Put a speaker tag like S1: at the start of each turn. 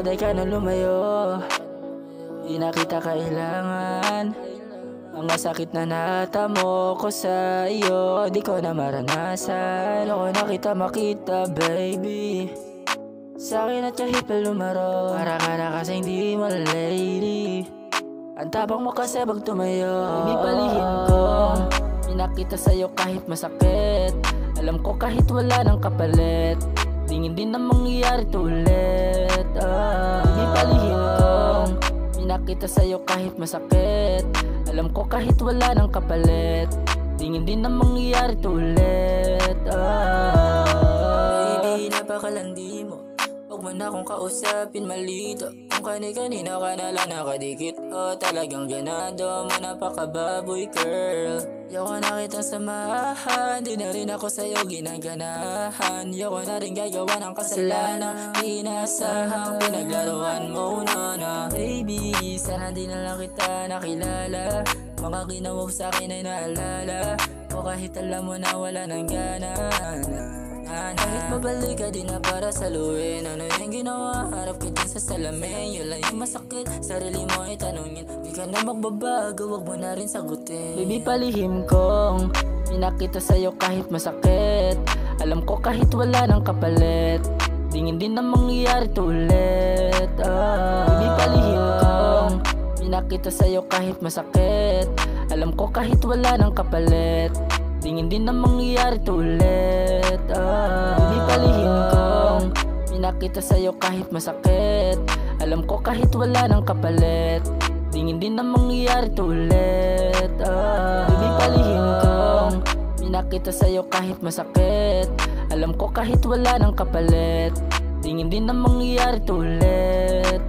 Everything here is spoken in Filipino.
S1: Paday ka na lumayo, di na kita kailangan. Mga sakit na natamo ko sa iyo, di ko na maranasan. Ako na kita makita, baby. Sa'kin at kahit pa lumaro, para ka na kasing di mo lady. Ang tapang mo kasi pag tumayo, baby palihim ko. Pinakita sa'yo kahit masakit, alam ko kahit wala ng kapalit, tingin din na mangyayari to ulit. Baby palihim ko. Pinakita sa'yo kahit masakit, alam ko kahit wala ng kapalit, tingin din na mangyayari to ulit. Baby, napakalandi mo, huwag mo na akong kausapin, malito. Kung kani-kanina ka na lang nakadikit, talagang ganado mo, napakababoy girl. Yoko na kitang samahan, di na rin ako sa'yo ginaganahan. Yoko na rin gagawa ng kasalanan, di inasahang pinaglaruan mo na. Baby, sana di na lang kita nakilala, mga ginawa sa'kin ay naalala, o kahit alam mo na wala ng gana. Kahit mabalik ka di na para saluhin, ano yung ginawa, harap ka dyan sa salamin. Yun lang yung masakit, sarili mo ay tanungin, di ka na magbabago, wag mo na rin sagutin. Baby palihim kong pinakita sa'yo kahit masakit, alam ko kahit wala ng kapalit, tingin din na mangyayari to ulit. Baby palihim kong pinakita sa'yo kahit masakit, alam ko kahit wala ng kapalit, tingin din na mangyayari to ulit. Baby palihim kong pinakita sa'yo kahit masakit, alam ko kahit wala ng kapalit, tingin din na mangyayari to ulit. Baby palihim kong pinakita sa'yo kahit masakit, alam ko kahit wala ng kapalit, tingin din na mangyayari to ulit.